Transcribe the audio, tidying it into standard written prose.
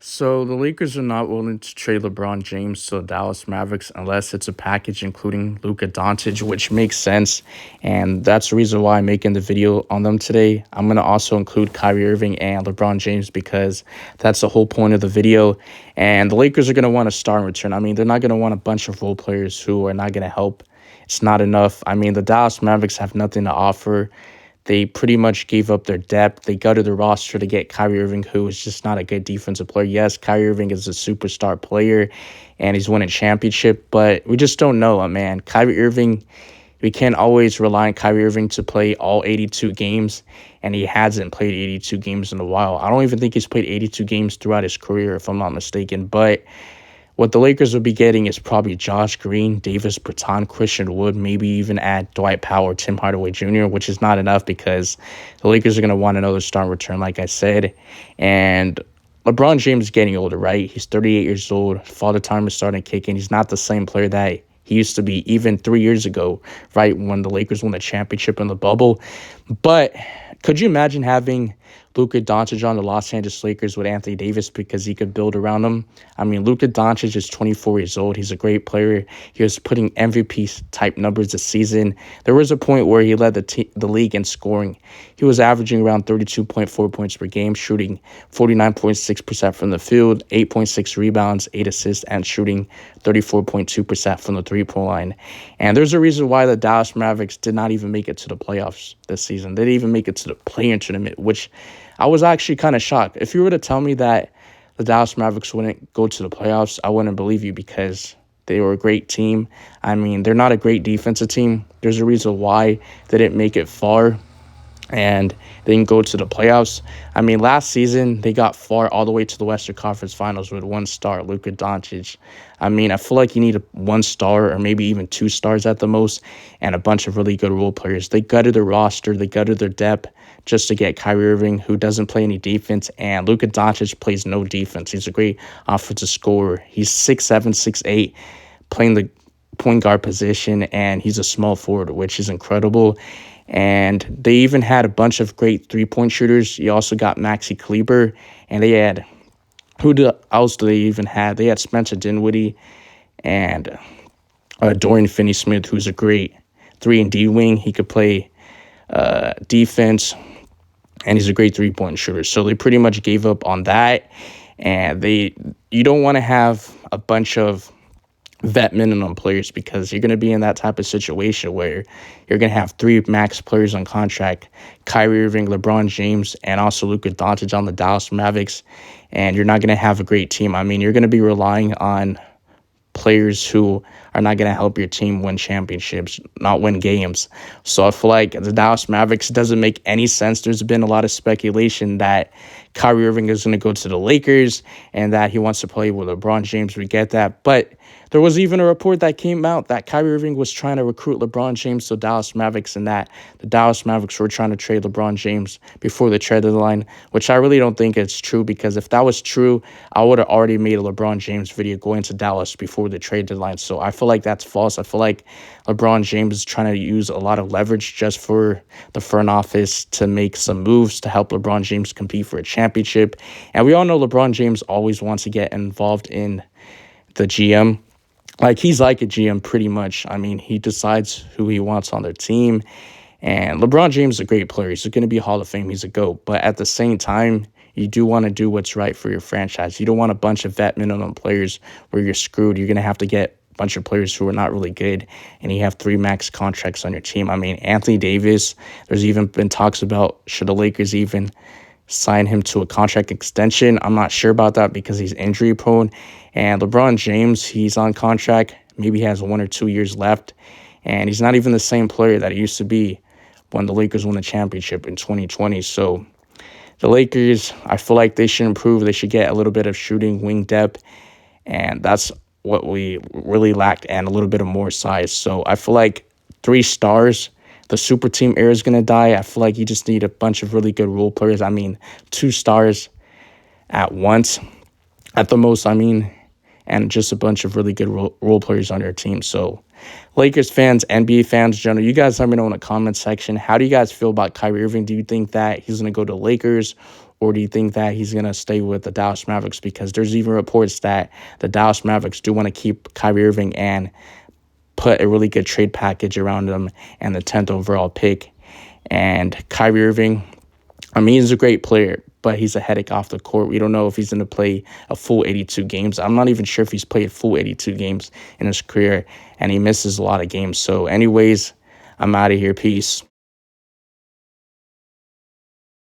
So the Lakers are not willing to trade LeBron James to the Dallas Mavericks unless it's a package including Luka Doncic, which makes sense. And that's the reason why I'm making the video on them today. I'm going to also include Kyrie Irving and LeBron James because that's the whole point of the video. And the Lakers are going to want a star in return. I mean, they're not going to want a bunch of role players who are not going to help. It's not enough. I mean, the Dallas Mavericks have nothing to offer. They pretty much gave up their depth. They gutted the roster to get Kyrie Irving, who is just not a good defensive player. Yes, Kyrie Irving is a superstar player, and he's won a championship, but we just don't know, man. Kyrie Irving, we can't always rely on Kyrie Irving to play all 82 games, and he hasn't played 82 games in a while. I don't even think he's played 82 games throughout his career, if I'm not mistaken, but what the Lakers will be getting is probably Josh Green, Davis Bertans, Christian Wood, maybe even add Dwight Powell, Tim Hardaway Jr., which is not enough because the Lakers are going to want another star in return, like I said. And LeBron James is getting older, right? He's 38 years old. Father time is starting to kick in. He's not the same player that he used to be even 3 years ago, right, when the Lakers won the championship in the bubble. But could you imagine having Luka Doncic on the Los Angeles Lakers with Anthony Davis because he could build around him? I mean, Luka Doncic is 24 years old. He's a great player. He was putting MVP-type numbers this season. There was a point where he led the league in scoring. He was averaging around 32.4 points per game, shooting 49.6% from the field, 8.6 rebounds, 8 assists, and shooting 34.2% from the three-point line. And there's a reason why the Dallas Mavericks did not even make it to the playoffs this season. They didn't even make it to the play-in tournament, which I was actually kind of shocked. If you were to tell me that the Dallas Mavericks wouldn't go to the playoffs, I wouldn't believe you because they were a great team. I mean, they're not a great defensive team. There's a reason why they didn't make it far and they didn't go to the playoffs. I mean, last season, they got far all the way to the Western Conference Finals with one star, Luka Doncic. I mean, I feel like you need one star or maybe even 2 stars at the most and a bunch of really good role players. They gutted their roster. They gutted their depth just to get Kyrie Irving, who doesn't play any defense, and Luka Doncic plays no defense. He's a great offensive scorer. He's 6'7", 6'8", playing the point guard position, and he's a small forward, which is incredible. And they even had a bunch of great three-point shooters. You also got Maxi Kleber, and they had else do they even have? They had Spencer Dinwiddie and Dorian Finney-Smith, who's a great 3-and-D wing. He could play defense, and he's a great three-point shooter. So they pretty much gave up on that, and you don't want to have a bunch of vet minimum players because you're going to be in that type of situation where you're going to have 3 max players on contract, Kyrie Irving, LeBron James, and also Luka Doncic on the Dallas Mavericks, and you're not going to have a great team. I mean, you're going to be relying on players who are not going to help your team win championships, not win games. So I feel like the Dallas Mavericks doesn't make any sense. There's been a lot of speculation that Kyrie Irving is going to go to the Lakers and that he wants to play with LeBron James. We get that. But there was even a report that came out that Kyrie Irving was trying to recruit LeBron James to Dallas Mavericks and that the Dallas Mavericks were trying to trade LeBron James before the trade deadline, which I really don't think it's true because if that was true, I would have already made a LeBron James video going to Dallas before the trade deadline. So I feel like that's false. I feel like LeBron James is trying to use a lot of leverage just for the front office to make some moves to help LeBron James compete for a championship. And we all know LeBron James always wants to get involved in the GM. Like, he's like a GM pretty much. I mean, he decides who he wants on their team. And LeBron James is a great player. He's going to be Hall of Fame. He's a GOAT. But at the same time, you do want to do what's right for your franchise. You don't want a bunch of vet minimum players where you're screwed. You're going to have to get a bunch of players who are not really good, and you have 3 max contracts on your team. I mean, Anthony Davis, there's even been talks about should the Lakers even sign him to a contract extension. I'm not sure about that because he's injury prone. And LeBron James, he's on contract. Maybe he has 1 or 2 years left. And he's not even the same player that he used to be when the Lakers won the championship in 2020. So the Lakers, I feel like they should improve. They should get a little bit of shooting wing depth. And that's what we really lacked, and a little bit of more size. So I feel like 3 stars, the super team era is going to die. I feel like you just need a bunch of really good role players. I mean, 2 stars at once, at the most, and just a bunch of really good role players on your team. So Lakers fans, NBA fans in general, you guys let me know in the comment section. How do you guys feel about Kyrie Irving? Do you think that he's going to go to Lakers, Or do you think that he's going to stay with the Dallas Mavericks? Because there's even reports that the Dallas Mavericks do want to keep Kyrie Irving and put a really good trade package around him and the 10th overall pick. And Kyrie Irving, I mean, he's a great player, but he's a headache off the court. We don't know if he's going to play a full 82 games. I'm not even sure if he's played full 82 games in his career, and he misses a lot of games. So anyways, I'm out of here. Peace.